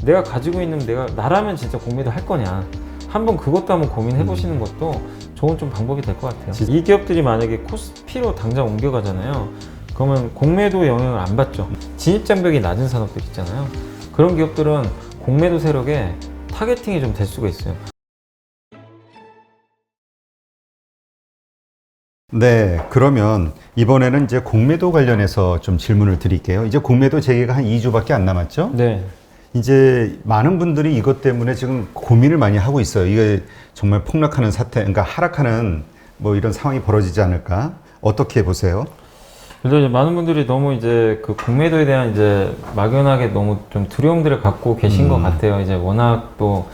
내가 가지고 있는 나라면 진짜 공매도 할 거냐. 한번 그것도 한번 고민해 보시는 것도 좋은 좀 방법이 될 것 같아요. 이 기업들이 만약에 코스피로 당장 옮겨가잖아요. 그러면 공매도 영향을 안 받죠. 진입장벽이 낮은 산업들 있잖아요. 그런 기업들은 공매도 세력에 타겟팅이 좀 될 수가 있어요. 네, 그러면 이번에는 이제 공매도 관련해서 좀 질문을 드릴게요. 이제 공매도 재개가 한 2주밖에 안 남았죠? 네. 이제 많은 분들이 이것 때문에 지금 고민을 많이 하고 있어요. 이게 정말 폭락하는 사태, 그러니까 하락하는 뭐 이런 상황이 벌어지지 않을까? 어떻게 보세요? 그래서 이제 많은 분들이 너무 이제 그 공매도에 대한 이제 막연하게 너무 좀 두려움들을 갖고 계신 것 같아요. 이제 워낙 또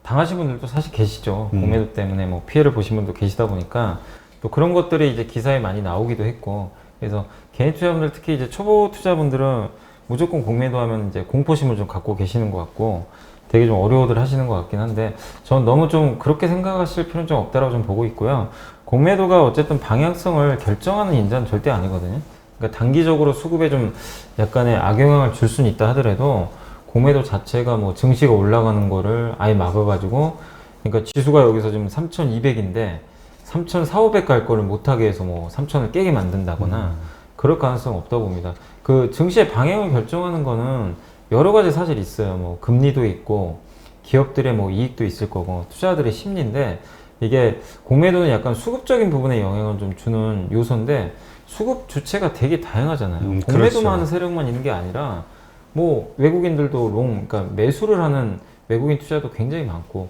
당하신 분들도 사실 계시죠. 공매도 때문에 뭐 피해를 보신 분도 계시다 보니까 또 그런 것들이 이제 기사에 많이 나오기도 했고, 그래서 개인 투자분들 특히 이제 초보 투자분들은 무조건 공매도 하면 이제 공포심을 좀 갖고 계시는 것 같고 되게 좀 어려워들 하시는 것 같긴 한데, 저는 너무 좀 그렇게 생각하실 필요는 좀 없다라고 좀 보고 있고요. 공매도가 어쨌든 방향성을 결정하는 인자는 절대 아니거든요. 그러니까 단기적으로 수급에 좀 약간의 악영향을 줄 수는 있다 하더라도 공매도 자체가 뭐 증시가 올라가는 거를 아예 막아가지고, 그러니까 지수가 여기서 지금 3,200인데 3,400, 500 갈 거를 못하게 해서 뭐 3,000을 깨게 만든다거나 그럴 가능성은 없다고 봅니다. 그 증시의 방향을 결정하는 거는 여러 가지 사실 있어요. 뭐 금리도 있고 기업들의 뭐 이익도 있을 거고 투자자들의 심리인데, 이게 공매도는 약간 수급적인 부분에 영향을 좀 주는 요소인데 수급 주체가 되게 다양하잖아요. 공매도만 그렇죠. 하는 세력만 있는 게 아니라 뭐 외국인들도 그러니까 매수를 하는 외국인 투자도 굉장히 많고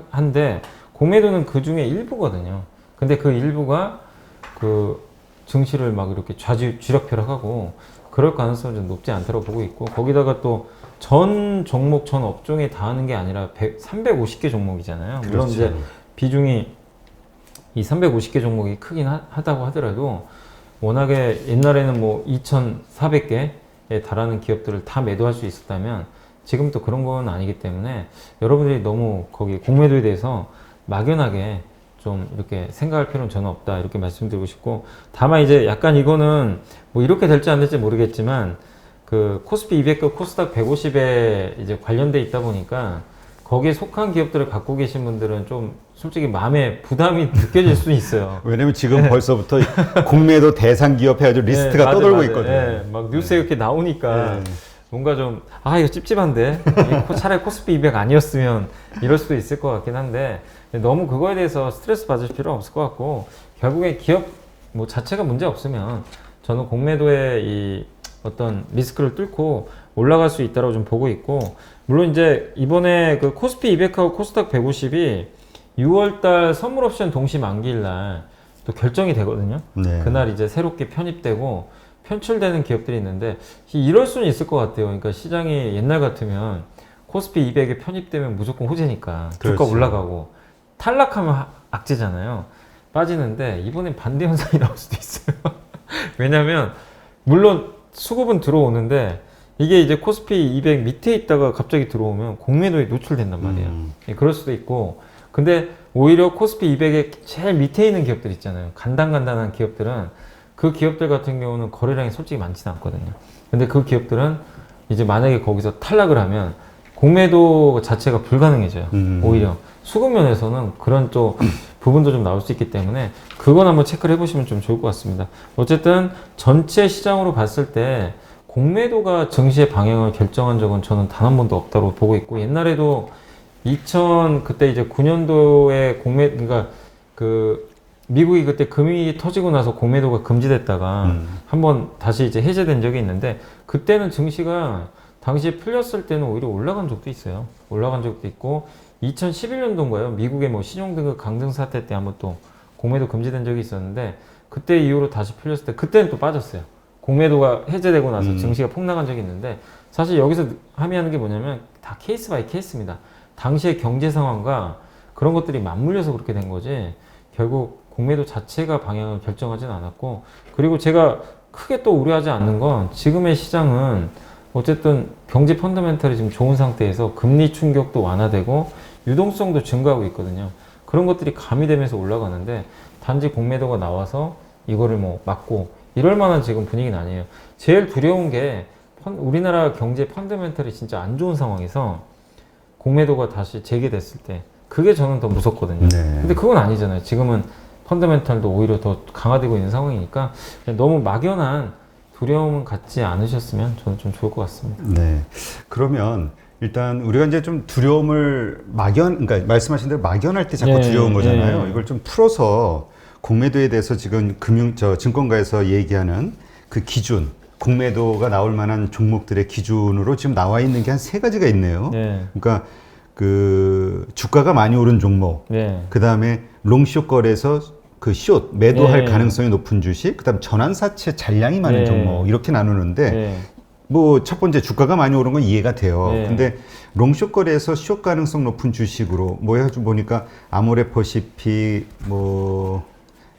한데 공매도는 그 중에 일부거든요. 근데 그 일부가 그 증시를 막 이렇게 쥐락펴락하고 그럴 가능성은 좀 높지 않다고 보고 있고, 거기다가 또 전 종목, 전 업종에 다 하는 게 아니라 350개 종목이잖아요. 물론 그렇죠. 이제 비중이 이 350개 종목이 크긴 하다고 하더라도 워낙에 옛날에는 뭐 2,400개에 달하는 기업들을 다 매도할 수 있었다면 지금 또 그런 건 아니기 때문에 여러분들이 너무 거기 공매도에 대해서 막연하게 좀 이렇게 생각할 필요는 저는 없다, 이렇게 말씀드리고 싶고, 다만 이제 약간 이거는 뭐 이렇게 될지 안 될지 모르겠지만 그 코스피 200과 코스닥 150에 이제 관련돼 있다 보니까 거기에 속한 기업들을 갖고 계신 분들은 좀 솔직히 마음에 부담이 느껴질 수 있어요. 왜냐면 지금 벌써부터 공매도 대상 기업 해가지고 리스트가 맞아요, 떠돌고 맞아요. 있거든요. 예, 막 뉴스에 이렇게 나오니까 뭔가 좀, 이거 찝찝한데? 차라리 코스피 200 아니었으면 이럴 수도 있을 것 같긴 한데, 너무 그거에 대해서 스트레스 받을 필요는 없을 것 같고, 결국에 기업 뭐 자체가 문제 없으면 저는 공매도의 이 어떤 리스크를 뚫고 올라갈 수 있다고 좀 보고 있고, 물론 이제 이번에 그 코스피 200하고 코스닥 150이 6월달 선물 옵션 동시 만기일 날 또 결정이 되거든요. 네. 그날 이제 새롭게 편입되고 편출되는 기업들이 있는데 이럴 수는 있을 것 같아요. 그러니까 시장이 옛날 같으면 코스피 200에 편입되면 무조건 호재니까 주가 그렇죠. 올라가고 탈락하면 악재잖아요. 빠지는데 이번엔 반대 현상이 나올 수도 있어요. 왜냐면 물론 수급은 들어오는데 이게 이제 코스피 200 밑에 있다가 갑자기 들어오면 공매도에 노출된단 말이에요. 예, 그럴 수도 있고, 근데 오히려 코스피 200에 제일 밑에 있는 기업들 있잖아요. 간단한 기업들은 그 기업들 같은 경우는 거래량이 솔직히 많지는 않거든요. 근데 그 기업들은 이제 만약에 거기서 탈락을 하면 공매도 자체가 불가능해져요. 오히려 수급 면에서는 그런 또 부분도 좀 나올 수 있기 때문에 그건 한번 체크를 해보시면 좀 좋을 것 같습니다. 어쨌든 전체 시장으로 봤을 때 공매도가 증시의 방향을 결정한 적은 저는 단 한 번도 없다고 보고 있고, 옛날에도 그때 이제 9년도에 그러니까 그 미국이 그때 금이 터지고 나서 공매도가 금지됐다가 한번 다시 이제 해제된 적이 있는데, 그때는 증시가 당시에 풀렸을 때는 오히려 올라간 적도 있어요. 올라간 적도 있고, 2011년도인가요? 미국의 뭐 신용등급 강등 사태 때 한번 또 공매도 금지된 적이 있었는데, 그때 이후로 다시 풀렸을 때 그때는 또 빠졌어요. 공매도가 해제되고 나서 증시가 폭락한 적이 있는데, 사실 여기서 함의하는 게 뭐냐면 다 케이스 바이 케이스입니다. 당시의 경제 상황과 그런 것들이 맞물려서 그렇게 된 거지, 결국 공매도 자체가 방향을 결정하진 않았고, 그리고 제가 크게 또 우려하지 않는 건 지금의 시장은 어쨌든 경제 펀더멘털이 지금 좋은 상태에서 금리 충격도 완화되고 유동성도 증가하고 있거든요. 그런 것들이 가미되면서 올라가는데, 단지 공매도가 나와서 이거를 뭐 막고 이럴 만한 지금 분위기는 아니에요. 제일 두려운 게 우리나라 경제 펀더멘털이 진짜 안 좋은 상황에서 공매도가 다시 재개됐을 때 그게 저는 더 무섭거든요. 네. 근데 그건 아니잖아요. 지금은 펀더멘탈도 오히려 더 강화되고 있는 상황이니까 너무 막연한 두려움은 갖지 않으셨으면 저는 좀 좋을 것 같습니다. 네. 그러면 일단 우리가 이제 좀 두려움을 그러니까 말씀하신 대로 막연할 때 자꾸 예, 두려운 거잖아요. 예. 이걸 좀 풀어서 공매도에 대해서 지금 증권가에서 얘기하는 그 기준, 공매도가 나올 만한 종목들의 기준으로 지금 나와 있는 게 한 3가지가 있네요. 네. 그러니까 그 주가가 많이 오른 종목, 네. 그 다음에 롱숏 거래에서 그 숏 매도할 네. 가능성이 높은 주식, 그다음 전환사채 잔량이 많은 네. 종목 이렇게 나누는데 네. 뭐 첫 번째 주가가 많이 오른 건 이해가 돼요. 네. 근데 롱숏 거래에서 숏 가능성 높은 주식으로 뭐 해가지고 보니까 아모레퍼시픽, 뭐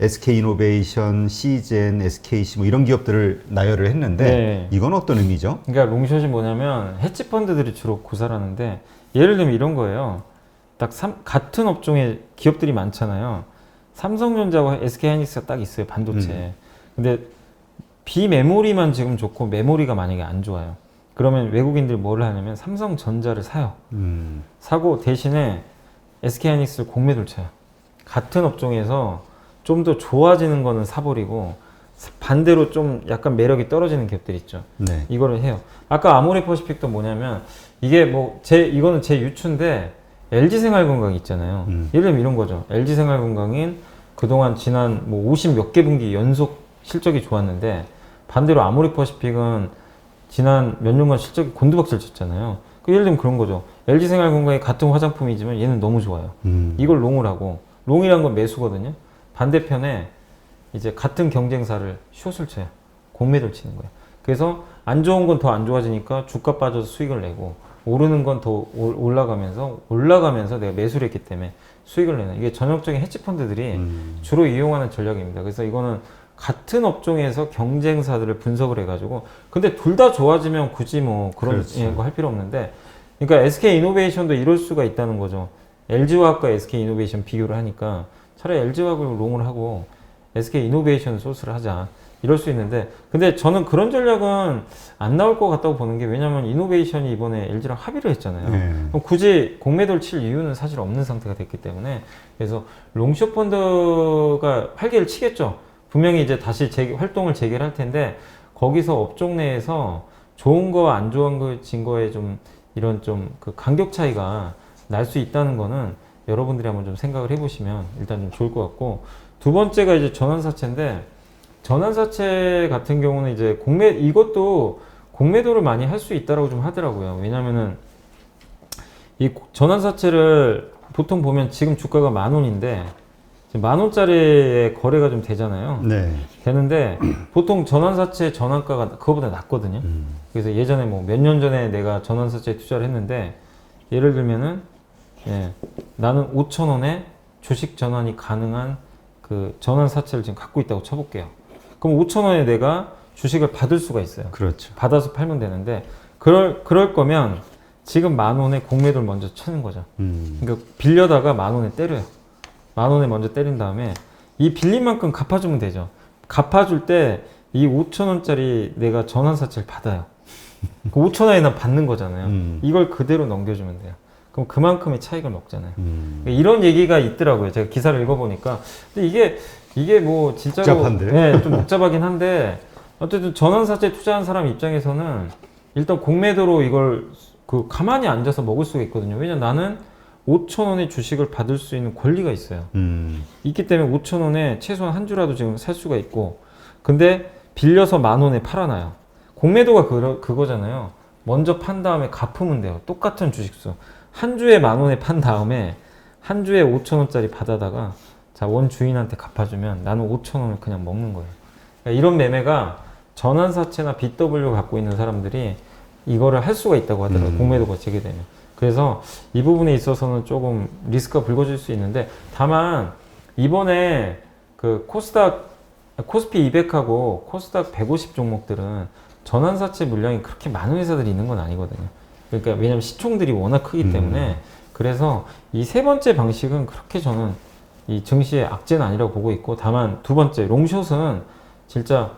SK이노베이션, 시젠, SKC 뭐 이런 기업들을 나열을 했는데 네. 이건 어떤 의미죠? 그러니까 롱숏이 뭐냐면 헤지 펀드들이 주로 구사하는데 예를 들면 이런 거예요. 딱 같은 업종에 기업들이 많잖아요. 삼성전자와 SK하이닉스가 딱 있어요. 반도체. 근데 비메모리만 지금 좋고 메모리가 만약에 안 좋아요. 그러면 외국인들이 뭘 하냐면 삼성전자를 사요. 사고 대신에 SK하이닉스를 공매도를 쳐요. 같은 업종에서 좀 더 좋아지는 거는 사버리고 반대로 좀 약간 매력이 떨어지는 기업들 있죠. 네. 이거를 해요. 아까 아모레퍼시픽도 뭐냐면 이게 뭐 이거는 제 유추인데 LG생활건강 있잖아요. 예를 들면 이런 거죠. LG생활건강인 그동안 지난 뭐 50 몇 개 분기 연속 실적이 좋았는데 반대로 아모레퍼시픽은 지난 몇 년간 실적이 곤두박질 쳤잖아요. 예를 들면 그런 거죠. LG생활건강이 같은 화장품이지만 얘는 너무 좋아요. 이걸 롱을 하고 롱이란 건 매수거든요. 반대편에 이제 같은 경쟁사를 숏을 쳐요. 공매도를 치는 거예요. 그래서 안 좋은 건 더 안 좋아지니까 주가 빠져서 수익을 내고 오르는 건 더 올라가면서 내가 매수를 했기 때문에 수익을 내는 이게 전형적인 헤지펀드들이 주로 이용하는 전략입니다. 그래서 이거는 같은 업종에서 경쟁사들을 분석을 해가지고 근데 둘 다 좋아지면 굳이 뭐 그런 그렇죠. 거 할 필요 없는데 그러니까 SK이노베이션도 이럴 수가 있다는 거죠. LG화학과 SK이노베이션 비교를 하니까 차라리 LG화학을 롱을 하고 SK이노베이션 소스를 하자 이럴 수 있는데 근데 저는 그런 전략은 안 나올 것 같다고 보는 게 왜냐면 이노베이션이 이번에 LG랑 합의를 했잖아요. 네. 그럼 굳이 공매도를 칠 이유는 사실 없는 상태가 됐기 때문에 그래서 롱숏 펀드가 활개를 치겠죠. 분명히 이제 다시 활동을 재개할 텐데 거기서 업종 내에서 좋은 거와 안 좋은 거 진 거에 좀 이런 좀 그 간격 차이가 날 수 있다는 거는 여러분들이 한번 좀 생각을 해보시면 일단 좀 좋을 것 같고 두 번째가 이제 전환사채인데 전환사채 같은 경우는 이제 이것도 공매도를 많이 할 수 있다라고 좀 하더라고요. 왜냐면은 이 전환사채를 보통 보면 지금 주가가 10,000원인데 10,000원짜리에 거래가 좀 되잖아요. 네. 되는데 보통 전환사채 전환가가 그거보다 낮거든요. 그래서 예전에 뭐 몇 년 전에 내가 전환사채에 투자를 했는데 예를 들면은 나는 5,000원에 주식 전환이 가능한 그 전환사채를 지금 갖고 있다고 쳐볼게요. 그럼 5,000원에 내가 주식을 받을 수가 있어요. 그렇죠. 받아서 팔면 되는데 그럴 거면 지금 10,000원에 공매도를 먼저 쳐는 거죠. 그러니까 빌려다가 10,000원에 때려요. 10,000원에 먼저 때린 다음에 이 빌린 만큼 갚아주면 되죠. 갚아줄 때 이 5,000원짜리 내가 전환사채를 받아요. 그 5,000원에 난 받는 거잖아요. 이걸 그대로 넘겨주면 돼요. 그럼 그만큼의 차익을 먹잖아요. 이런 얘기가 있더라고요. 제가 기사를 읽어보니까. 근데 이게 뭐 진짜로 복잡한데? 네, 좀 복잡하긴 한데 어쨌든 전환사채 투자한 사람 입장에서는 일단 공매도로 이걸 그 가만히 앉아서 먹을 수가 있거든요. 왜냐면 나는 5,000원의 주식을 받을 수 있는 권리가 있어요. 있기 때문에 5,000원에 최소한 한 주라도 지금 살 수가 있고 근데 빌려서 10,000원에 팔아놔요. 공매도가 그거잖아요. 먼저 판 다음에 갚으면 돼요. 똑같은 주식수. 한 주에 10,000원에 판 다음에 한 주에 5,000원짜리 받아다가 자, 원 주인한테 갚아주면 나는 5,000원을 그냥 먹는 거예요. 그러니까 이런 매매가 전환사채나 BW 갖고 있는 사람들이 이거를 할 수가 있다고 하더라고요. 공매도가 재개되면. 그래서 이 부분에 있어서는 조금 리스크가 불거질 수 있는데 다만 이번에 그 코스피 200하고 코스닥 150 종목들은 전환사채 물량이 그렇게 많은 회사들이 있는 건 아니거든요. 그러니까 왜냐면 시총들이 워낙 크기 때문에 그래서 이 세 번째 방식은 그렇게 저는 이 증시의 악재는 아니라고 보고 있고 다만 두 번째 롱숏은 진짜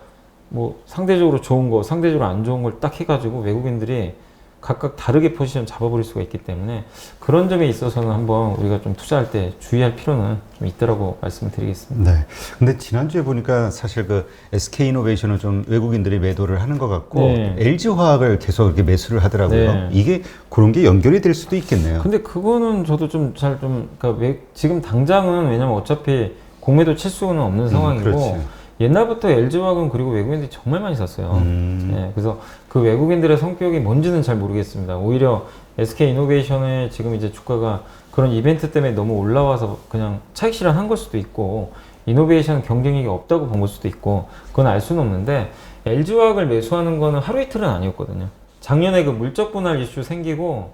뭐 상대적으로 좋은 거 상대적으로 안 좋은 걸 딱 해가지고 외국인들이 각각 다르게 포지션 잡아버릴 수가 있기 때문에 그런 점에 있어서는 한번 우리가 좀 투자할 때 주의할 필요는 좀 있다라고 말씀을 드리겠습니다. 네. 근데 지난주에 보니까 사실 그 SK이노베이션을 좀 외국인들이 매도를 하는 것 같고 네. LG화학을 계속 이렇게 매수를 하더라고요. 네. 이게 그런 게 연결이 될 수도 있겠네요. 근데 그거는 저도 그러니까 지금 당장은 왜냐면 어차피 공매도 칠 수는 없는 상황이고 그렇지. 옛날부터 LG화학은 그리고 외국인들이 정말 많이 샀어요. 네, 그래서 그 외국인들의 성격이 뭔지는 잘 모르겠습니다. 오히려 SK이노베이션의 지금 이제 주가가 그런 이벤트 때문에 너무 올라와서 그냥 차익 실현한 걸 수도 있고 이노베이션 경쟁력이 없다고 본 걸 수도 있고 그건 알 수는 없는데 LG화학을 매수하는 거는 하루 이틀은 아니었거든요. 작년에 그 물적 분할 이슈 생기고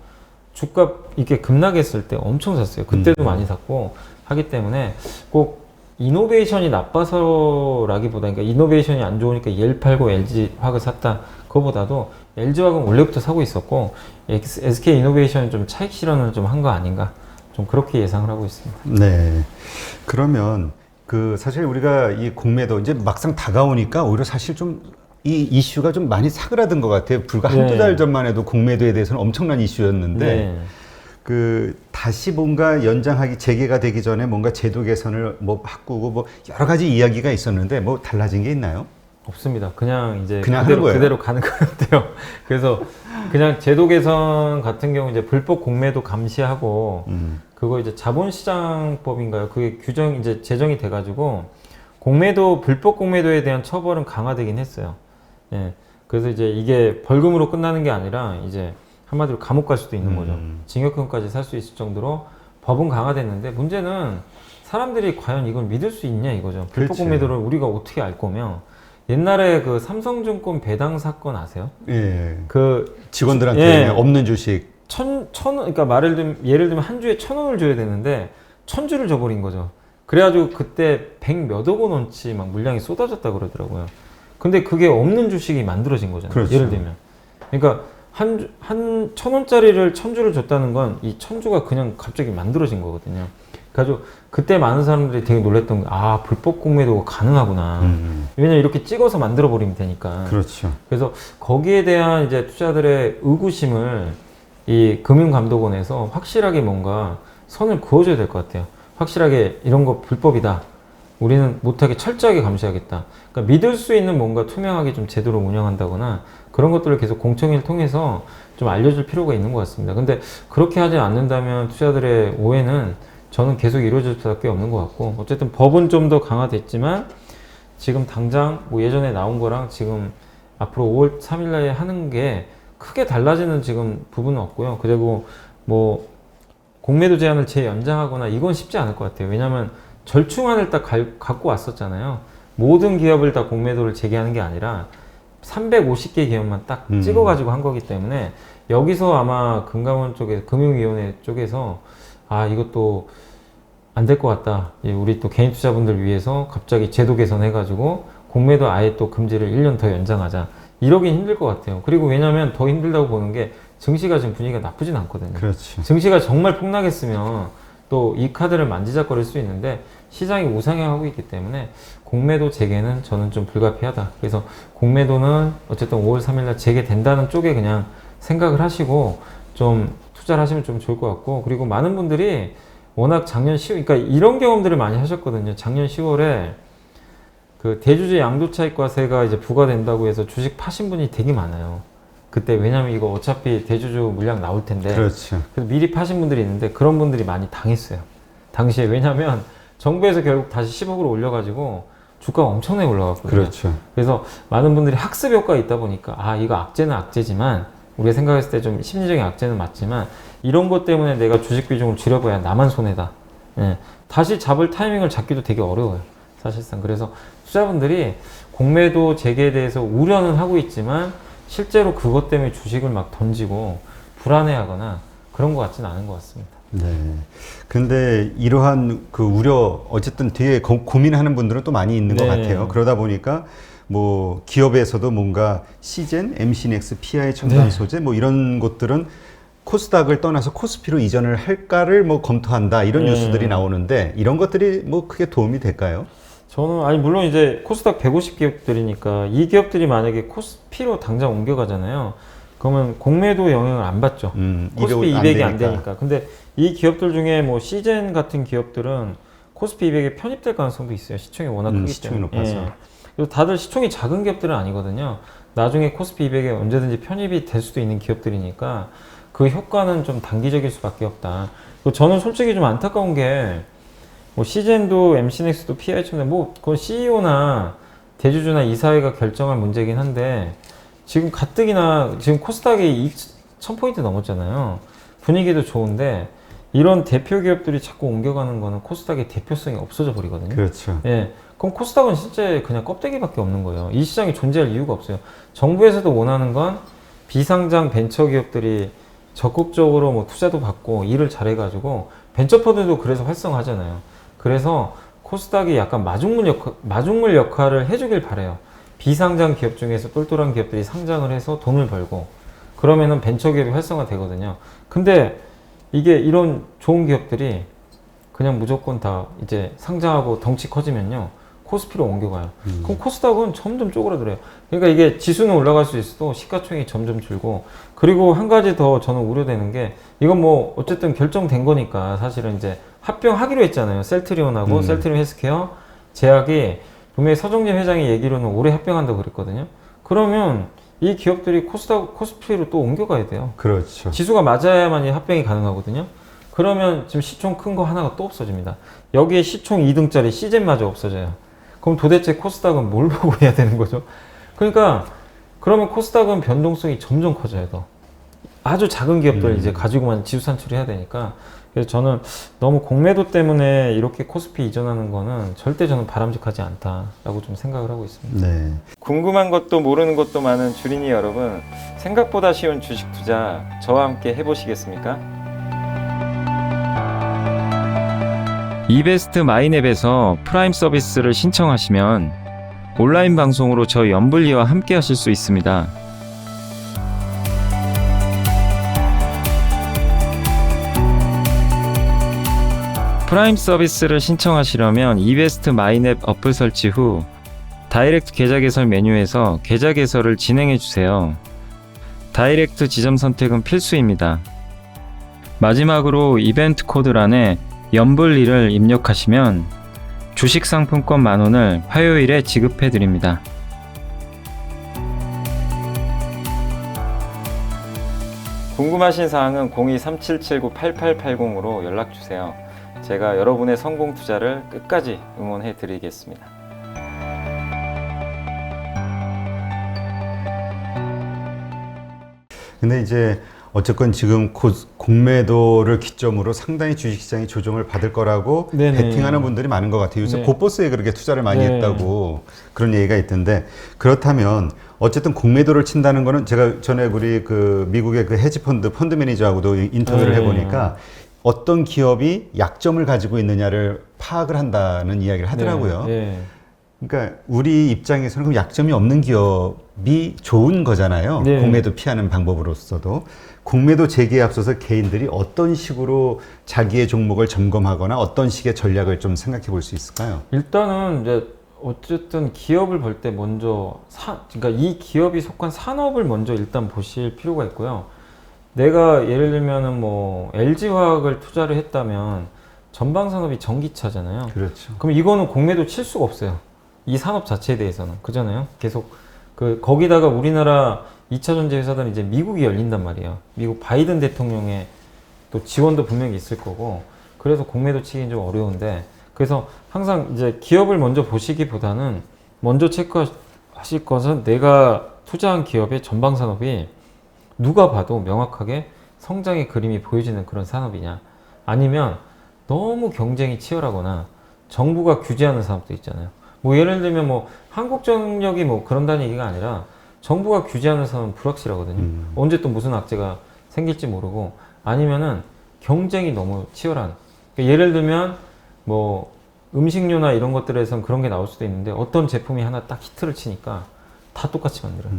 주가 이렇게 급락했을 때 엄청 샀어요. 그때도 많이 샀고 하기 때문에 꼭 이노베이션이 나빠서라기보다 그러니까 이노베이션이 안 좋으니까 얘를 팔고 LG화학을 샀다 그거보다도 LG화학은 원래부터 사고 있었고 SK이노베이션이 좀 차익 실현을 좀 한 거 아닌가 좀 그렇게 예상을 하고 있습니다. 네. 그러면 그 사실 우리가 이 공매도 이제 막상 다가오니까 오히려 사실 좀 이 이슈가 좀 많이 사그라든 것 같아요. 불과 한두 네. 달 전만 해도 공매도에 대해서는 엄청난 이슈였는데 네. 그 다시 뭔가 연장하기 재개가 되기 전에 뭔가 제도 개선을 뭐 바꾸고 뭐 여러 가지 이야기가 있었는데 뭐 달라진 게 있나요? 없습니다. 그냥 이제 그냥 한 거예요? 그대로 가는 것 같아요. 그래서 그냥 제도 개선 같은 경우 이제 불법 공매도 감시하고 그거 이제 자본시장법인가요? 그게 규정 이제 제정이 돼가지고 공매도 불법 공매도에 대한 처벌은 강화되긴 했어요. 예. 그래서 이제 이게 벌금으로 끝나는 게 아니라 이제 한마디로 감옥 갈 수도 있는 거죠. 징역형까지 살 수 있을 정도로 법은 강화됐는데 문제는 사람들이 과연 이걸 믿을 수 있냐 이거죠. 불법 그렇지. 공매도를 우리가 어떻게 알 거면 옛날에 그 삼성증권 배당 사건 아세요? 예. 그 직원들한테 예. 없는 주식. 그러니까 예를 들면 한 주에 1,000원을 줘야 되는데 1,000주를 줘버린 거죠. 그래가지고 그때 100몇억 원어치 막 물량이 쏟아졌다 그러더라고요. 근데 그게 없는 주식이 만들어진 거잖아요. 그렇죠. 예를 들면. 그러니까 한 1,000원짜리를 1,000주를 줬다는 건 이 1,000주가 그냥 갑자기 만들어진 거거든요. 그래가지고 그때 많은 사람들이 되게 놀랬던 게 아, 불법 공매도가 가능하구나. 왜냐면 이렇게 찍어서 만들어 버리면 되니까. 그렇죠. 그래서 거기에 대한 이제 투자들의 의구심을 이 금융감독원에서 확실하게 뭔가 선을 그어줘야 될 것 같아요. 확실하게 이런 거 불법이다. 우리는 못하게 철저하게 감시하겠다. 그러니까 믿을 수 있는 뭔가 투명하게 좀 제도를 운영한다거나 그런 것들을 계속 공청회를 통해서 좀 알려줄 필요가 있는 것 같습니다. 근데 그렇게 하지 않는다면 투자들의 오해는 저는 계속 이루어질 수밖에 없는 것 같고 어쨌든 법은 좀 더 강화됐지만 지금 당장 뭐 예전에 나온 거랑 지금 앞으로 5월 3일 날에 하는 게 크게 달라지는 지금 부분은 없고요. 그리고 뭐 공매도 제한을 재연장하거나 이건 쉽지 않을 것 같아요. 왜냐하면 절충안을 딱 갖고 왔었잖아요. 모든 기업을 다 공매도를 재개하는 게 아니라 350개 기업만 딱 찍어가지고 한 거기 때문에 여기서 아마 금감원 쪽에 금융위원회 쪽에서 아 이것도 안 될 것 같다. 우리 또 개인 투자분들 위해서 갑자기 제도 개선해가지고 공매도 아예 또 금지를 1년 더 연장하자. 이러긴 힘들 것 같아요. 그리고 왜냐하면 더 힘들다고 보는 게 증시가 지금 분위기가 나쁘진 않거든요. 그렇죠. 증시가 정말 폭락했으면 또 이 카드를 만지작거릴 수 있는데 시장이 우상향하고 있기 때문에 공매도 재개는 저는 좀 불가피하다. 그래서 공매도는 어쨌든 5월 3일날 재개된다는 쪽에 그냥 생각을 하시고 좀 투자를 하시면 좀 좋을 것 같고 그리고 많은 분들이 워낙 작년 10월, 그러니까 이런 경험들을 많이 하셨거든요. 작년 10월에 그 대주주 양도차익과세가 이제 부과된다고 해서 주식 파신 분이 되게 많아요. 그때 왜냐면 이거 어차피 대주주 물량 나올 텐데. 그렇죠. 그래서 미리 파신 분들이 있는데 그런 분들이 많이 당했어요. 당시에 왜냐면 정부에서 결국 다시 10억으로 올려가지고 주가가 엄청나게 올라갔거든요. 그렇죠. 그래서 많은 분들이 학습 효과가 있다 보니까 아 이거 악재는 악재지만 우리가 생각했을 때 좀 심리적인 악재는 맞지만 이런 것 때문에 내가 주식 비중을 줄여봐야 나만 손해다. 예. 다시 잡을 타이밍을 잡기도 되게 어려워요. 사실상. 그래서 투자분들이 공매도 재개에 대해서 우려는 하고 있지만 실제로 그것 때문에 주식을 막 던지고 불안해하거나 그런 것 같지는 않은 것 같습니다. 네. 근데 이러한 그 우려 어쨌든 뒤에 고민하는 분들은 또 많이 있는 것 네. 같아요. 그러다 보니까 뭐 기업에서도 뭔가 시젠, MC넥스, PI 첨단 소재 뭐 이런 것들은 코스닥을 떠나서 코스피로 이전을 할까를 뭐 검토한다 이런 뉴스들이 나오는데 이런 것들이 뭐 크게 도움이 될까요? 저는 아니 물론 이제 코스닥 150 기업들이니까 이 기업들이 만약에 코스피로 당장 옮겨가잖아요. 그러면 공매도 영향을 안 받죠. 코스피 200이 안 되니까. 근데 이 기업들 중에 뭐 시젠 같은 기업들은 코스피 200에 편입될 가능성도 있어요. 시총이 워낙 크기 시총이 때문에. 높아서. 예. 그리고 다들 시총이 작은 기업들은 아니거든요. 나중에 코스피 200에 언제든지 편입이 될 수도 있는 기업들이니까 그 효과는 좀 단기적일 수밖에 없다. 그리고 저는 솔직히 좀 안타까운 게 뭐 시젠도 MC넥스도 PI처럼 뭐 그건 CEO나 대주주나 이사회가 결정할 문제긴 한데 지금 가뜩이나 지금 코스닥이 1000포인트 넘었잖아요. 분위기도 좋은데 이런 대표 기업들이 자꾸 옮겨가는 거는 코스닥의 대표성이 없어져 버리거든요. 그렇죠. 예. 그럼 코스닥은 실제 그냥 껍데기밖에 없는 거예요. 이 시장이 존재할 이유가 없어요. 정부에서도 원하는 건 비상장 벤처 기업들이 적극적으로 뭐 투자도 받고 일을 잘해가지고 벤처펀드도 그래서 활성화하잖아요. 그래서 코스닥이 약간 마중물 역할을 해주길 바래요. 비상장 기업 중에서 똘똘한 기업들이 상장을 해서 돈을 벌고 그러면은 벤처 기업이 활성화 되거든요. 근데 이게 이런 좋은 기업들이 그냥 무조건 다 이제 상장하고 덩치 커지면요. 코스피로 옮겨가요. 그럼 코스닥은 점점 쪼그라들어요. 그러니까 이게 지수는 올라갈 수 있어도 시가총액이 점점 줄고 그리고 한 가지 더 저는 우려되는 게 이건 뭐 어쨌든 결정된 거니까 사실은 이제 합병하기로 했잖아요. 셀트리온하고 셀트리온 헬스케어 제약이 분명히 서정진 회장이 얘기로는 올해 합병한다고 그랬거든요. 그러면 이 기업들이 코스피로 또 옮겨가야 돼요. 그렇죠. 지수가 맞아야만 이 합병이 가능하거든요. 그러면 지금 시총 큰 거 하나가 또 없어집니다. 여기에 시총 2등짜리 시젠마저 없어져요. 그럼 도대체 코스닥은 뭘 보고 해야 되는 거죠? 그러니까 그러면 코스닥은 변동성이 점점 커져요. 더. 아주 작은 기업들 이제 가지고만 지수 산출해야 되니까 그래서 저는 너무 공매도 때문에 이렇게 코스피 이전하는 거는 절대 저는 바람직하지 않다라고 좀 생각을 하고 있습니다. 네. 궁금한 것도 모르는 것도 많은 주린이 여러분, 생각보다 쉬운 주식 투자 저와 함께 해보시겠습니까? 이베스트 마이넷에서 프라임 서비스를 신청하시면 온라인 방송으로 저희 연불리와 함께 하실 수 있습니다. 프라임 서비스를 신청하시려면 이베스트 마이넷 어플 설치 후 다이렉트 계좌 개설 메뉴에서 계좌 개설을 진행해 주세요. 다이렉트 지점 선택은 필수입니다. 마지막으로 이벤트 코드란에 연불리를 입력하시면 주식 상품권 10,000원을 화요일에 지급해 드립니다. 궁금하신 사항은 02-3779-8880으로 연락 주세요. 제가 여러분의 성공 투자를 끝까지 응원해 드리겠습니다. 근데 이제 어쨌건 지금 공매도를 기점으로 상당히 주식시장이 조정을 받을 거라고 네네. 베팅하는 분들이 많은 것 같아요. 요새 네. 곳곳에 그렇게 투자를 많이 네. 했다고 그런 얘기가 있던데 그렇다면 어쨌든 공매도를 친다는 거는 제가 전에 우리 그 미국의 그 헤지펀드 펀드 매니저하고도 인터뷰를 네. 해보니까 어떤 기업이 약점을 가지고 있느냐를 파악을 한다는 이야기를 하더라고요. 네. 그러니까 우리 입장에서는 그럼 약점이 없는 기업이 좋은 거잖아요. 네. 공매도 피하는 방법으로서도. 공매도 제기에 앞서서 개인들이 어떤 식으로 자기의 종목을 점검하거나 어떤 식의 전략을 좀 생각해 볼 수 있을까요? 일단은 이제 어쨌든 기업을 볼 때 먼저 그러니까 이 기업이 속한 산업을 먼저 일단 보실 필요가 있고요. 내가 예를 들면은 뭐 LG화학을 투자를 했다면 전방 산업이 전기차잖아요. 그렇죠. 그럼 이거는 공매도 칠 수가 없어요. 이 산업 자체에 대해서는 그잖아요. 계속 거기다가 우리나라 2차 전지 회사들은 이제 미국이 열린단 말이에요. 미국 바이든 대통령의 또 지원도 분명히 있을 거고 그래서 공매도 치기는 좀 어려운데 그래서 항상 이제 기업을 먼저 보시기보다는 먼저 체크하실 것은 내가 투자한 기업의 전방 산업이 누가 봐도 명확하게 성장의 그림이 보여지는 그런 산업이냐 아니면 너무 경쟁이 치열하거나 정부가 규제하는 산업도 있잖아요. 뭐 예를 들면 뭐 한국전력이 뭐 그런다는 얘기가 아니라 정부가 규제하는 산업은 불확실하거든요. 언제 또 무슨 악재가 생길지 모르고 아니면은 경쟁이 너무 치열한 그러니까 예를 들면 뭐 음식료나 이런 것들에선 그런 게 나올 수도 있는데 어떤 제품이 하나 딱 히트를 치니까 다 똑같이 만들어요.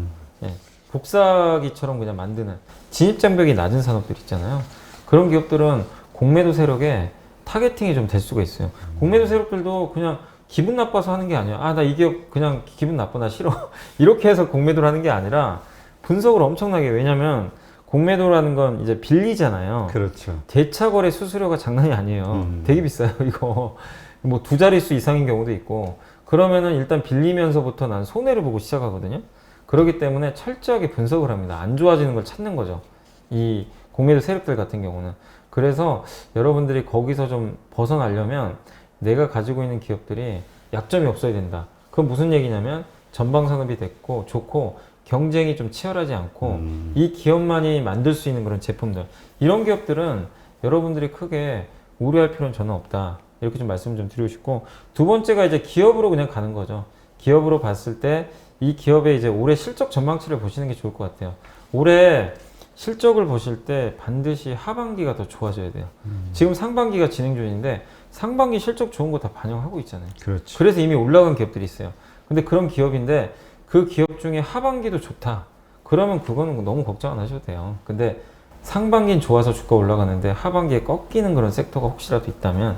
예. 복사기처럼 그냥 만드는 진입장벽이 낮은 산업들 있잖아요. 그런 기업들은 공매도 세력에 타겟팅이 좀 될 수가 있어요. 공매도 세력들도 그냥 기분 나빠서 하는 게 아니야. 아, 나 이 기업 그냥 기분 나빠, 나 싫어. 이렇게 해서 공매도를 하는 게 아니라 분석을 엄청나게 왜냐면 공매도라는 건 이제 빌리잖아요. 그렇죠. 대차 거래 수수료가 장난이 아니에요. 되게 비싸요, 이거. 뭐 두 자릿수 이상인 경우도 있고. 그러면은 일단 빌리면서부터 난 손해를 보고 시작하거든요. 그렇기 때문에 철저하게 분석을 합니다. 안 좋아지는 걸 찾는 거죠. 이 공매도 세력들 같은 경우는. 그래서 여러분들이 거기서 좀 벗어나려면 내가 가지고 있는 기업들이 약점이 없어야 된다. 그건 무슨 얘기냐면 전방산업이 됐고 좋고 경쟁이 좀 치열하지 않고 이 기업만이 만들 수 있는 그런 제품들 이런 기업들은 여러분들이 크게 우려할 필요는 저는 없다. 이렇게 좀 말씀을 좀 드리고 싶고 두 번째가 이제 기업으로 그냥 가는 거죠. 기업으로 봤을 때 이 기업의 이제 올해 실적 전망치를 보시는 게 좋을 것 같아요. 올해 실적을 보실 때 반드시 하반기가 더 좋아져야 돼요. 지금 상반기가 진행 중인데 상반기 실적 좋은 거 다 반영하고 있잖아요. 그렇죠. 그래서 이미 올라간 기업들이 있어요. 근데 그런 기업인데 그 기업 중에 하반기도 좋다. 그러면 그거는 너무 걱정 안 하셔도 돼요. 근데 상반기는 좋아서 주가 올라가는데 하반기에 꺾이는 그런 섹터가 혹시라도 있다면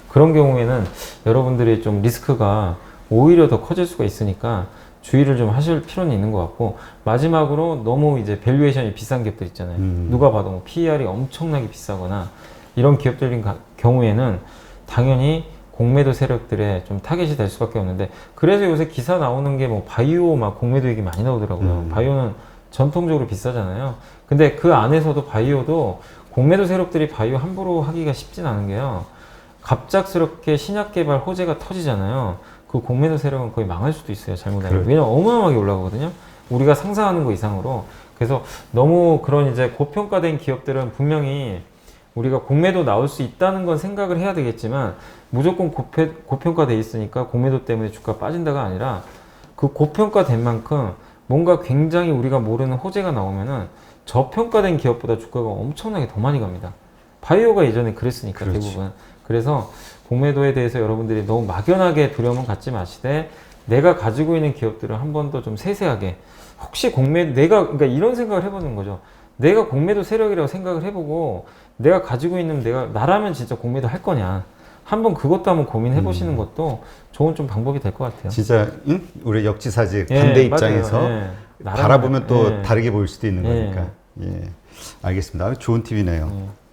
그런 경우에는 여러분들이 좀 리스크가 오히려 더 커질 수가 있으니까 주의를 좀 하실 필요는 있는 것 같고 마지막으로 너무 이제 밸류에이션이 비싼 기업들 있잖아요. 누가 봐도 뭐 PER이 엄청나게 비싸거나 이런 기업들인 경우에는 당연히 공매도 세력들의 좀 타겟이 될 수밖에 없는데 그래서 요새 기사 나오는 게 뭐 바이오 막 공매도 얘기 많이 나오더라고요. 바이오는 전통적으로 비싸잖아요. 근데 그 안에서도 바이오도 공매도 세력들이 바이오 함부로 하기가 쉽진 않은 게요. 갑작스럽게 신약 개발 호재가 터지잖아요. 그 공매도 세력은 거의 망할 수도 있어요. 잘못하면. 왜냐면 어마어마하게 올라가거든요. 우리가 상상하는 거 이상으로. 그래서 너무 그런 이제 고평가된 기업들은 분명히 우리가 공매도 나올 수 있다는 건 생각을 해야 되겠지만 무조건 고평가돼 있으니까 공매도 때문에 주가 빠진다가 아니라 그 고평가된 만큼 뭔가 굉장히 우리가 모르는 호재가 나오면은 저평가된 기업보다 주가가 엄청나게 더 많이 갑니다. 바이오가 예전에 그랬으니까 그렇지. 대부분. 그래서 공매도에 대해서 여러분들이 너무 막연하게 두려움은 갖지 마시되 내가 가지고 있는 기업들을 한 번 더 좀 세세하게 혹시 그러니까 이런 생각을 해보는 거죠. 내가 공매도 세력이라고 생각을 해보고 내가 가지고 있는 나라면 진짜 공매도 할 거냐. 한번 그것도 한번 고민해 보시는 것도 좋은 좀 방법이 될 것 같아요. 진짜 우리 역지사지 예, 반대 맞아요. 입장에서 예. 바라보면 또 예. 다르게 보일 수도 있는 예. 거니까. 예. 알겠습니다. 좋은 팁이네요. 예.